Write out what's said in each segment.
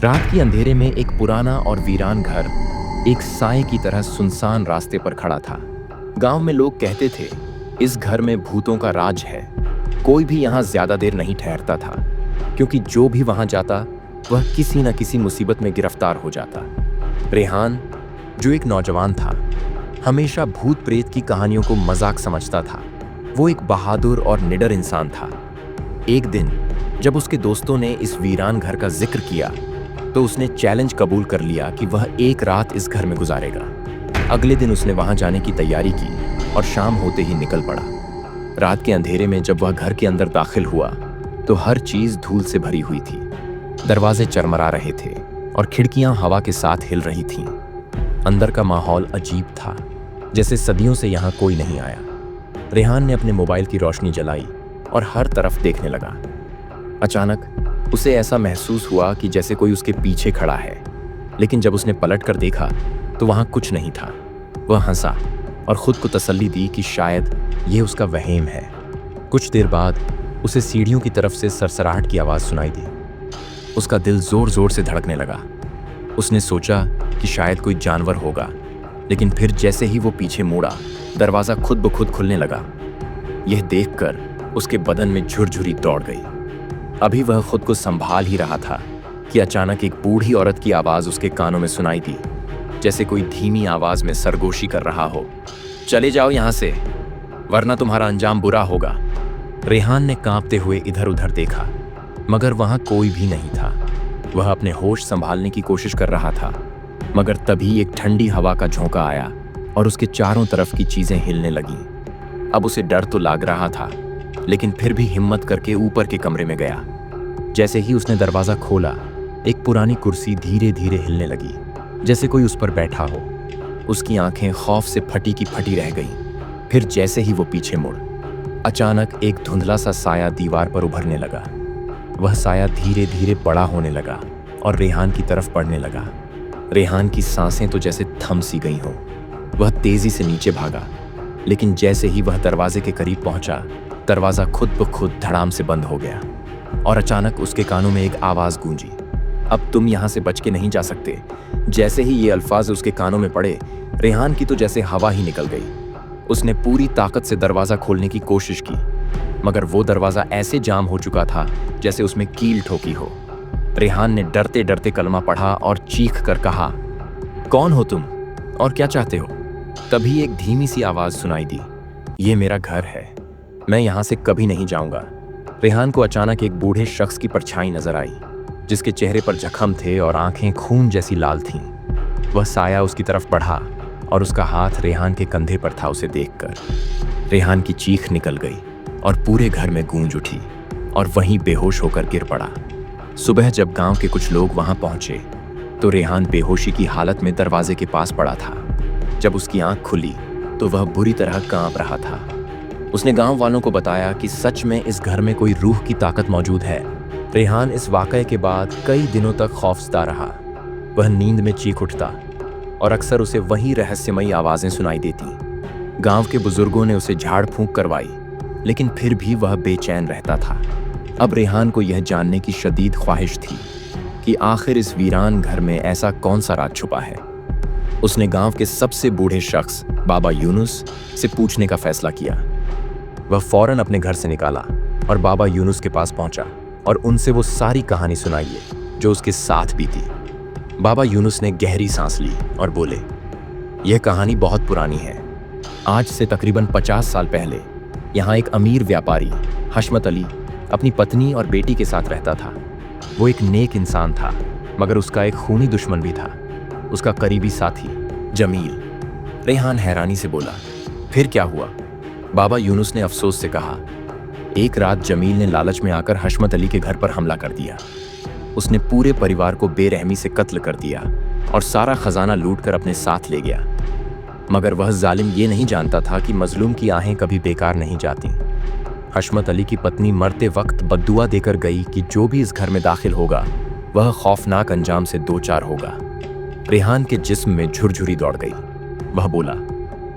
रात के अंधेरे में एक पुराना और वीरान घर एक साए की तरह सुनसान रास्ते पर खड़ा था। गांव में लोग कहते थे, इस घर में भूतों का राज है। कोई भी यहाँ ज्यादा देर नहीं ठहरता था, क्योंकि जो भी वहां जाता वह किसी न किसी मुसीबत में गिरफ्तार हो जाता। रेहान, जो एक नौजवान था, हमेशा भूत प्रेत की कहानियों को मजाक समझता था। वो एक बहादुर और निडर इंसान था। एक दिन जब उसके दोस्तों ने इस वीरान घर का जिक्र किया, तो उसने चैलेंज कबूल कर लिया कि वह एक रात इस घर में गुजारेगा। अगले दिन उसने वहां जाने की तैयारी की और शाम होते ही निकल पड़ा। रात के अंधेरे में जब वह घर के अंदर दाखिल हुआ, तो हर चीज धूल से भरी हुई थी। दरवाजे चरमरा रहे थे और खिड़कियां हवा के साथ हिल रही थीं। अंदर का माहौल अजीब था, जैसे सदियों से यहाँ कोई नहीं आया। रेहान ने अपने मोबाइल की रोशनी जलाई और हर तरफ देखने लगा। अचानक उसे ऐसा महसूस हुआ कि जैसे कोई उसके पीछे खड़ा है, लेकिन जब उसने पलट कर देखा तो वहां कुछ नहीं था। वह हंसा और खुद को तसल्ली दी कि शायद ये उसका वहम है। कुछ देर बाद उसे सीढ़ियों की तरफ से सरसराहट की आवाज़ सुनाई दी। उसका दिल जोर जोर से धड़कने लगा। उसने सोचा कि शायद कोई जानवर होगा, लेकिन फिर जैसे ही वो पीछे मुड़ा, दरवाज़ा खुद ब खुद खुलने लगा। यह देखकर उसके बदन में झुरझुरी दौड़ गई। अभी वह खुद को संभाल ही रहा था कि अचानक एक बूढ़ी औरत की आवाज़ उसके कानों में सुनाई दी, जैसे कोई धीमी आवाज़ में सरगोशी कर रहा हो। चले जाओ यहाँ से, वरना तुम्हारा अंजाम बुरा होगा। रेहान ने कांपते हुए इधर उधर देखा, मगर वहाँ कोई भी नहीं था। वह अपने होश संभालने की कोशिश कर रहा था, मगर तभी एक ठंडी हवा का झोंका आया और उसके चारों तरफ की चीजें हिलने लगीं। अब उसे डर तो लग रहा था, लेकिन फिर भी हिम्मत करके ऊपर के कमरे में गया। जैसे ही उसने दरवाजा खोला, एक पुरानी कुर्सी धीरे धीरे हिलने लगी, जैसे कोई उस पर बैठा हो। उसकी आंखें खौफ से फटी की फटी रह गईं। फिर जैसे ही वो पीछे मुड़, अचानक एक धुंधला सा साया दीवार पर उभरने लगा। वह साया धीरे धीरे बड़ा होने लगा और रेहान की तरफ बढ़ने लगा। रेहान की सांसें तो जैसे थम सी गई हों। वह तेजी से नीचे भागा, लेकिन जैसे ही वह दरवाजे के करीब पहुंचा, दरवाजा खुद ब खुद धड़ाम से बंद हो गया और अचानक उसके कानों में एक आवाज गूंजी, अब तुम यहां से बच के नहीं जा सकते। जैसे ही ये अल्फाज उसके कानों में पड़े, रेहान की तो जैसे हवा ही निकल गई। उसने पूरी ताकत से दरवाजा खोलने की कोशिश की, मगर वो दरवाजा ऐसे जाम हो चुका था जैसे उसमें कील ठोकी हो। रेहान ने डरते डरते कलमा पढ़ा और चीख कर कहा, कौन हो तुम और क्या चाहते हो? तभी एक धीमी सी आवाज सुनाई दी, ये मेरा घर है, मैं यहां से कभी नहीं जाऊंगा। रेहान को अचानक एक बूढ़े शख्स की परछाई नजर आई, जिसके चेहरे पर जख्म थे और आंखें खून जैसी लाल थीं। वह साया उसकी तरफ बढ़ा और उसका हाथ रेहान के कंधे पर था। उसे देखकर रेहान की चीख निकल गई और पूरे घर में गूंज उठी और वहीं बेहोश होकर गिर पड़ा। सुबह जब गांव के कुछ लोग वहां पहुंचे, तो रेहान बेहोशी की हालत में दरवाजे के पास पड़ा था। जब उसकी आंख खुली तो वह बुरी तरह कांप रहा था। उसने गांव वालों को बताया कि सच में इस घर में कोई रूह की ताकत मौजूद है। रेहान इस वाकये के बाद कई दिनों तक खौफजदा रहा। वह नींद में चीख उठता और अक्सर उसे वही रहस्यमयी आवाजें सुनाई देती। गांव के बुजुर्गों ने उसे झाड़ फूंक करवाई, लेकिन फिर भी वह बेचैन रहता था। अब रेहान को यह जानने की शदीद ख्वाहिश थी कि आखिर इस वीरान घर में ऐसा कौन सा राज छुपा है। उसने गांव के सबसे बूढ़े शख्स बाबा यूनुस से पूछने का फैसला किया। वह फौरन अपने घर से निकाला और बाबा यूनुस के पास पहुंचा और उनसे वो सारी कहानी सुनाई जो उसके साथ बीती। बाबा यूनुस ने गहरी सांस ली और बोले, यह कहानी बहुत पुरानी है। आज से तकरीबन 50 साल पहले यहाँ एक अमीर व्यापारी हशमत अली अपनी पत्नी और बेटी के साथ रहता था। वो एक नेक इंसान था, मगर उसका एक खूनी दुश्मन भी था, उसका करीबी साथी जमील। रेहान हैरानी से बोला, फिर क्या हुआ? बाबा यूनुस ने अफसोस से कहा, एक रात जमील ने लालच में आकर हशमत अली के घर पर हमला कर दिया। उसने पूरे परिवार को बेरहमी से कत्ल कर दिया और सारा खजाना लूटकर अपने साथ ले गया। मगर वह जालिम ये नहीं जानता था कि मजलूम की आहें कभी बेकार नहीं जाती। हशमत अली की पत्नी मरते वक्त बद्दुआ देकर गई कि जो भी इस घर में दाखिल होगा वह खौफनाक अंजाम से दो चार होगा। रेहान के जिस्म में झुरझुरी दौड़ गई। वह बोला,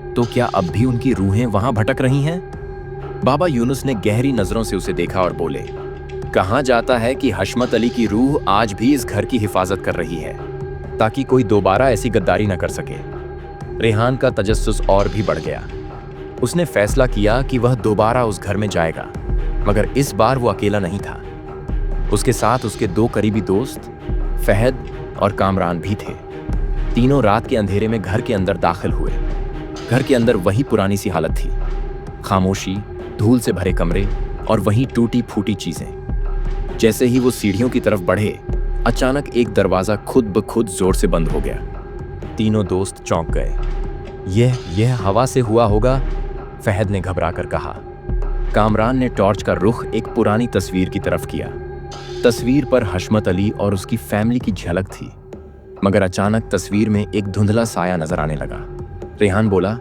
तो क्या अब भी उनकी रूहें वहां भटक रही हैं? बाबा यूनुस ने गहरी नजरों से उसे देखा और बोले, कहा जाता है कि हशमत अली की रूह आज भी इस घर की हिफाजत कर रही है ताकि कोई दोबारा ऐसी गद्दारी न कर सके। रेहान का तजस्सुस और भी बढ़ गया। उसने फैसला किया कि वह दोबारा उस घर में जाएगा, मगर इस बार वो अकेला नहीं था। उसके साथ उसके 2 करीबी दोस्त फहद और कामरान भी थे। तीनों रात के अंधेरे में घर के अंदर दाखिल हुए। घर के अंदर वही पुरानी सी हालत थी, खामोशी, धूल से भरे कमरे और वही टूटी फूटी चीजें। जैसे ही वो सीढ़ियों की तरफ बढ़े, अचानक एक दरवाजा खुद ब खुद जोर से बंद हो गया। तीनों दोस्त चौंक गए। यह हवा से हुआ होगा, फहद ने घबरा कर कहा। कामरान ने टॉर्च का रुख एक पुरानी तस्वीर की तरफ किया। तस्वीर पर हशमत अली और उसकी फैमिली की झलक थी, मगर अचानक तस्वीर में एक धुंधला साया नजर आने लगा। रेहान बोला,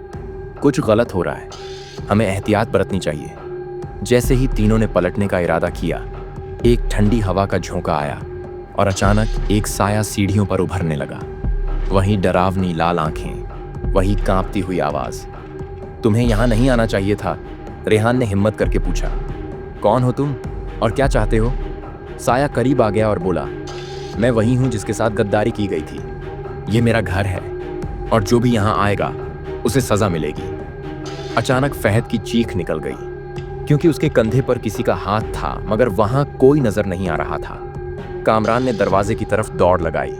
कुछ गलत हो रहा है, हमें एहतियात बरतनी चाहिए। जैसे ही तीनों ने पलटने का इरादा किया, एक ठंडी हवा का झोंका आया और अचानक एक साया सीढ़ियों पर उभरने लगा। वही डरावनी लाल आंखें, वही कांपती हुई आवाज। तुम्हें यहां नहीं आना चाहिए था, रेहान ने हिम्मत करके पूछा। कौन हो तुम और क्या चाहते हो? साया करीब आ गया और बोला, मैं वही हूं जिसके साथ गद्दारी की गई थी। ये मेरा घर है और जो भी यहां आएगा उसे सजा मिलेगी। अचानक फहद की चीख निकल गई, क्योंकि उसके कंधे पर किसी का हाथ था, मगर वहां कोई नजर नहीं आ रहा था। कामरान ने दरवाजे की तरफ दौड़ लगाई,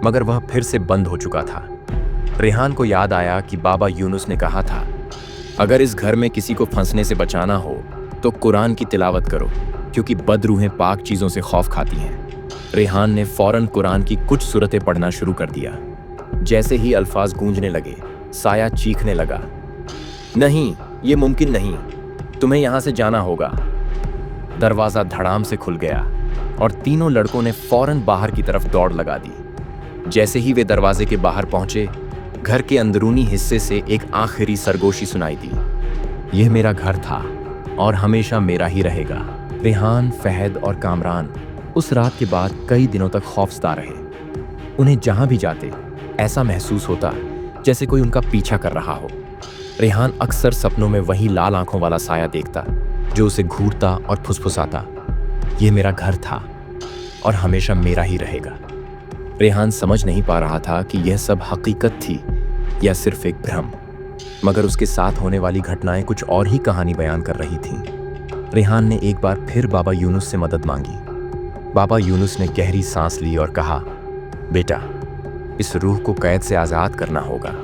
मगर वह फिर से बंद हो चुका था। रेहान को याद आया कि बाबा यूनुस ने कहा था, अगर इस घर में किसी को फंसने से बचाना हो तो कुरान की तिलावत करो, क्योंकि बदरूहें पाक चीजों से खौफ खाती हैं। रेहान ने फौरन कुरान की कुछ सूरतें पढ़ना शुरू कर दिया। जैसे ही अल्फाज गूंजने लगे, साया चीखने लगा, नहीं, ये मुमकिन नहीं, तुम्हें यहां से जाना होगा। दरवाजा धड़ाम से खुल गया और तीनों लड़कों ने फौरन बाहर की तरफ दौड़ लगा दी। जैसे ही वे दरवाजे के बाहर पहुंचे, घर के अंदरूनी हिस्से से एक आखिरी सरगोशी सुनाई दी। यह मेरा घर था और हमेशा मेरा ही रहेगा। रेहान, फहद और कामरान उस रात के बाद कई दिनों तक खौफजदा रहे। उन्हें जहां भी जाते ऐसा महसूस होता जैसे कोई उनका पीछा कर रहा हो। रेहान अक्सर सपनों में वही लाल आंखों वाला साया देखता जो उसे घूरता और फुसफुसाता, यह मेरा घर था और हमेशा मेरा ही रहेगा। रेहान समझ नहीं पा रहा था कि यह सब हकीकत थी या सिर्फ एक भ्रम, मगर उसके साथ होने वाली घटनाएं कुछ और ही कहानी बयान कर रही थीं। रेहान ने एक बार फिर बाबा यूनुस से मदद मांगी। बाबा यूनुस ने गहरी सांस ली और कहा, बेटा, इस रूह को कैद से आज़ाद करना होगा,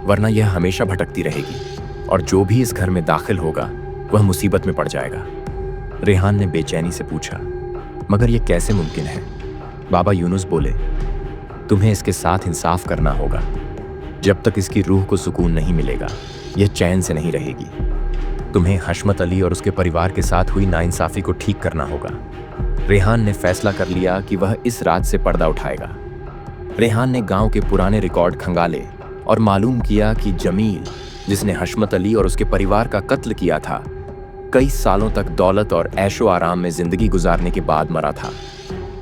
वरना यह हमेशा भटकती रहेगी और जो भी इस घर में दाखिल होगा वह मुसीबत में पड़ जाएगा। रेहान ने बेचैनी से पूछा, मगर यह कैसे मुमकिन है? बाबा यूनुस बोले, तुम्हें इसके साथ इंसाफ करना होगा। जब तक इसकी रूह को सुकून नहीं मिलेगा, यह चैन से नहीं रहेगी। तुम्हें हशमत अली और उसके परिवार के साथ हुई नाइंसाफी को ठीक करना होगा। रेहान ने फैसला कर लिया कि वह इस रात से पर्दा उठाएगा। रेहान ने गांव के पुराने रिकॉर्ड खंगाले और मालूम किया कि जमील, जिसने हशमत अली और उसके परिवार का कत्ल किया था, कई सालों तक दौलत और ऐशो आराम में जिंदगी गुजारने के बाद मरा था।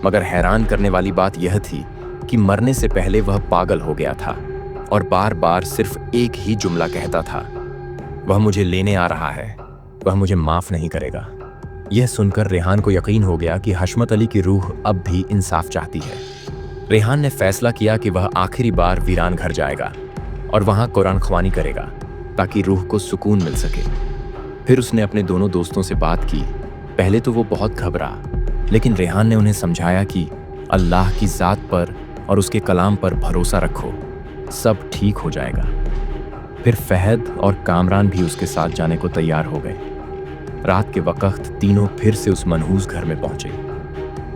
मगर हैरान करने वाली बात यह थी कि मरने से पहले वह पागल हो गया था और बार बार सिर्फ एक ही जुमला कहता था, वह मुझे लेने आ रहा है, वह मुझे माफ नहीं करेगा। यह सुनकर रेहान को यकीन हो गया कि हशमत अली की रूह अब भी इंसाफ चाहती है। रेहान ने फैसला किया कि वह आखिरी बार वीरान घर जाएगा और वहां कुरान ख्वानी करेगा ताकि रूह को सुकून मिल सके। फिर उसने अपने दोनों दोस्तों से बात की। पहले तो वो बहुत घबरा, लेकिन रेहान ने उन्हें समझाया कि अल्लाह की ज़ात पर और उसके कलाम पर भरोसा रखो, सब ठीक हो जाएगा। फिर फहद और कामरान भी उसके साथ जाने को तैयार हो गए। रात के वक्त तीनों फिर से उस मनहूस घर में पहुंचे।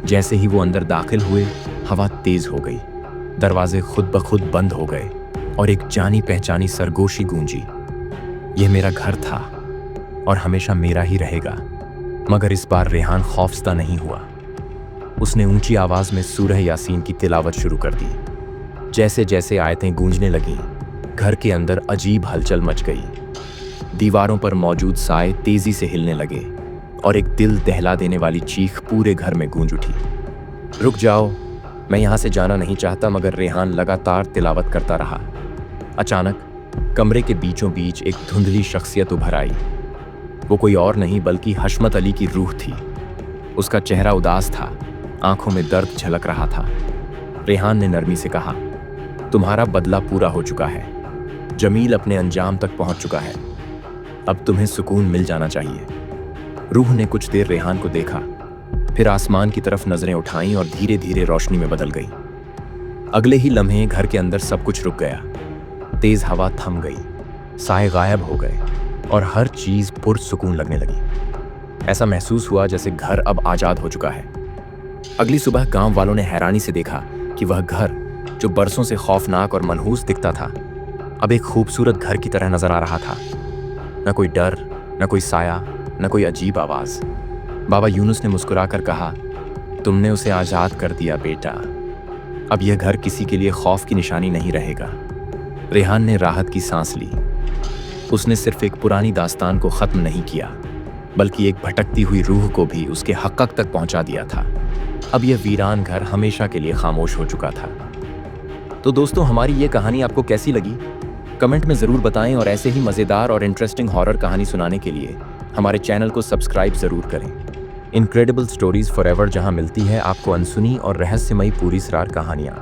जैसे ही वो अंदर दाखिल हुए, हवा तेज हो गई, दरवाजे खुद ब खुद बंद हो गए और एक जानी पहचानी सरगोशी गूंजी। यह मेरा घर था और हमेशा मेरा ही रहेगा। मगर इस बार रेहान खौफजदा नहीं हुआ। उसने ऊंची आवाज में सूरह यासीन की तिलावत शुरू कर दी। जैसे जैसे आयतें गूंजने लगीं, घर के अंदर अजीब हलचल मच गई। दीवारों पर मौजूद साए तेजी से हिलने लगे और एक दिल दहला देने वाली चीख पूरे घर में गूंज उठी। रुक जाओ, मैं यहां से जाना नहीं चाहता, मगर रेहान लगातार तिलावत करता रहा। अचानक कमरे के बीचों बीच एक धुंधली शख्सियत उभर आई। वो कोई और नहीं बल्कि हशमत अली की रूह थी। उसका चेहरा उदास था, आंखों में दर्द झलक रहा था। रेहान ने नरमी से कहा, तुम्हारा बदला पूरा हो चुका है। जमील अपने अंजाम तक पहुंच चुका है। अब तुम्हें सुकून मिल जाना चाहिए। रूह ने कुछ देर रेहान को देखा, फिर आसमान की तरफ नजरें उठाईं और धीरे धीरे रोशनी में बदल गई। अगले ही लम्हे घर के अंदर सब कुछ रुक गया। तेज हवा थम गई, साए गायब हो गए और हर चीज पुरसुकून लगने लगी। ऐसा महसूस हुआ जैसे घर अब आजाद हो चुका है। अगली सुबह गांव वालों ने हैरानी से देखा कि वह घर जो बरसों से खौफनाक और मनहूस दिखता था, अब एक खूबसूरत घर की तरह नजर आ रहा था। न कोई डर, न कोई साया, न कोई अजीब आवाज। बाबा यूनुस ने मुस्कुराकर कहा, तुमने उसे आजाद कर दिया बेटा। अब यह घर किसी के लिए खौफ की निशानी नहीं रहेगा। रेहान ने राहत की सांस ली। उसने सिर्फ एक पुरानी दास्तान को खत्म नहीं किया, बल्कि एक भटकती हुई रूह को भी उसके हक़ तक पहुंचा दिया था। अब यह वीरान घर हमेशा के लिए खामोश हो चुका था। तो दोस्तों, हमारी ये कहानी आपको कैसी लगी? कमेंट में ज़रूर बताएं और ऐसे ही मज़ेदार और इंटरेस्टिंग हॉरर कहानी सुनाने के लिए हमारे चैनल को सब्सक्राइब ज़रूर करें। इनक्रेडिबल स्टोरीज फॉरएवर, जहां मिलती है आपको अनसुनी और रहस्यमयी पूरी सरार कहानियाँ।